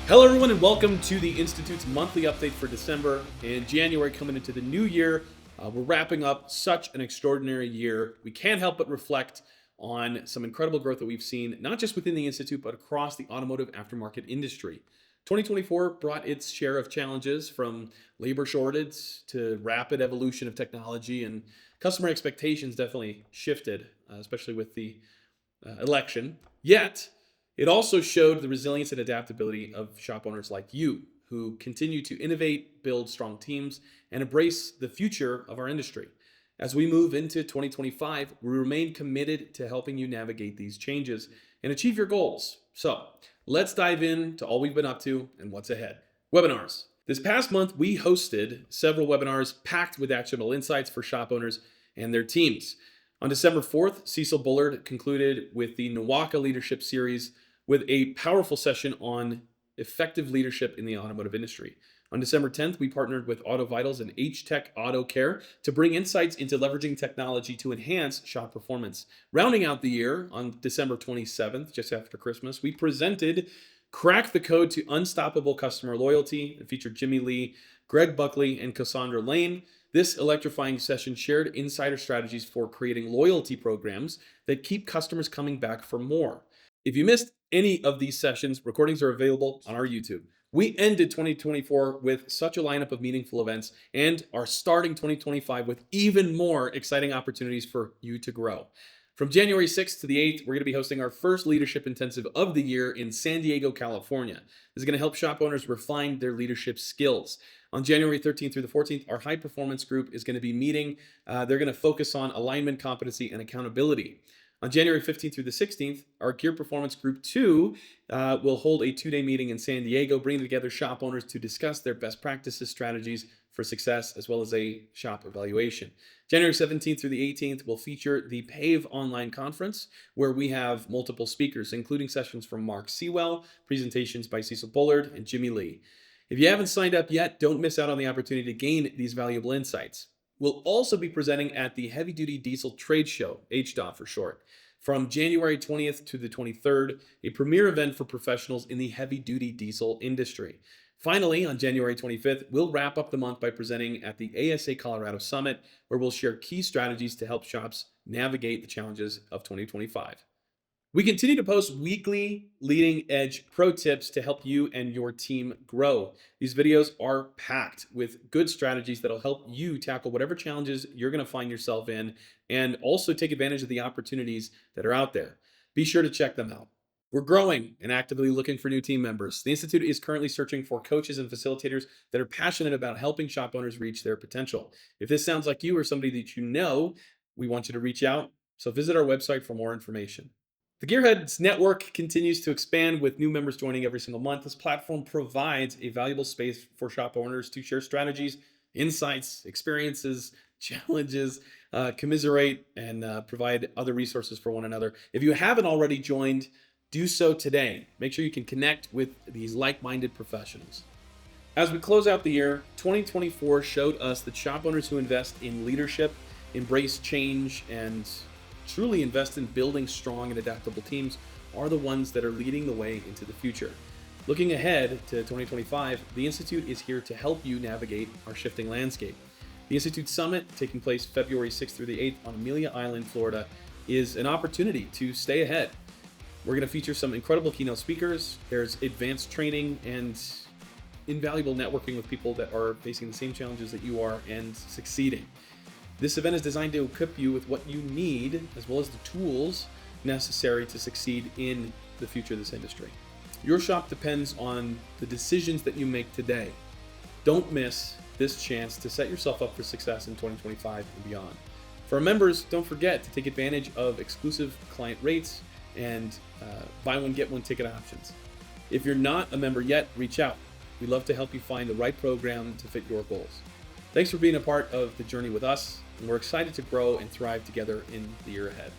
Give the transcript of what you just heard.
Hello everyone and welcome to the Institute's monthly update for December and January coming into the new year. We're wrapping up such an extraordinary year. We can't help but reflect on some incredible growth that we've seen, not just within the Institute, but across the automotive aftermarket industry. 2024 brought its share of challenges, from labor shortage to rapid evolution of technology, and customer expectations definitely shifted, especially with the election. Yet, it also showed the resilience and adaptability of shop owners like you, who continue to innovate, build strong teams, and embrace the future of our industry. As we move into 2025, we remain committed to helping you navigate these changes and achieve your goals. So let's dive into all we've been up to and what's ahead. Webinars. This past month, we hosted several webinars packed with actionable insights for shop owners and their teams. On December 4th, Cecil Bullard concluded with the NAWACA Leadership Series with a powerful session on effective leadership in the automotive industry. On December 10th, we partnered with Autovitals and HTEC AutoCare to bring insights into leveraging technology to enhance shop performance. Rounding out the year, on December 27th, just after Christmas, we presented Crack the Code to Unstoppable Customer Loyalty. It featured Jimmy Lee, Greg Buckley, and Cassandra Lane. This electrifying session shared insider strategies for creating loyalty programs that keep customers coming back for more. If you missed any of these sessions, recordings are available on our YouTube. We ended 2024 with such a lineup of meaningful events and are starting 2025 with even more exciting opportunities for you to grow. From January 6th to the 8th, we're going to be hosting our first leadership intensive of the year in San Diego, California. This is going to help shop owners refine their leadership skills. On January 13th through the 14th, our high performance group is going to be meeting. They're going to focus on alignment, competency, and accountability. On January 15th through the 16th, our Gear Performance Group 2 will hold a 2-day meeting in San Diego, bringing together shop owners to discuss their best practices, strategies for success, as well as a shop evaluation. January 17th through the 18th will feature the PAVE Online Conference, where we have multiple speakers, including sessions from Mark Sewell, presentations by Cecil Bullard, and Jimmy Lee. If you haven't signed up yet, don't miss out on the opportunity to gain these valuable insights. We'll also be presenting at the Heavy Duty Diesel Trade Show, HDOT for short, from January 20th to the 23rd, a premier event for professionals in the heavy-duty diesel industry. Finally, on January 25th, we'll wrap up the month by presenting at the ASA Colorado Summit, where we'll share key strategies to help shops navigate the challenges of 2025. We continue to post weekly leading-edge pro tips to help you and your team grow. These videos are packed with good strategies that'll help you tackle whatever challenges you're going to find yourself in, and also take advantage of the opportunities that are out there. Be sure to check them out. We're growing and actively looking for new team members. The Institute is currently searching for coaches and facilitators that are passionate about helping shop owners reach their potential. If this sounds like you or somebody that you know, we want you to reach out. So visit our website for more information. The Gearheads Network continues to expand with new members joining every single month. This platform provides a valuable space for shop owners to share strategies, insights, experiences, challenges, commiserate, and provide other resources for one another. If you haven't already joined, do so today. Make sure you can connect with these like-minded professionals. As we close out the year, 2024 showed us that shop owners who invest in leadership, embrace change, and truly invest in building strong and adaptable teams are the ones that are leading the way into the future. Looking ahead to 2025, the Institute is here to help you navigate our shifting landscape. The Institute Summit, taking place February 6th through the 8th on Amelia Island, Florida, is an opportunity to stay ahead. We're going to feature some incredible keynote speakers. There's advanced training and invaluable networking with people that are facing the same challenges that you are and succeeding. This event is designed to equip you with what you need, as well as the tools necessary to succeed in the future of this industry. Your shop depends on the decisions that you make today. Don't miss this chance to set yourself up for success in 2025 and beyond. For our members, don't forget to take advantage of exclusive client rates and buy one, get one ticket options. If you're not a member yet, reach out. We'd love to help you find the right program to fit your goals. Thanks for being a part of the journey with us, and we're excited to grow and thrive together in the year ahead.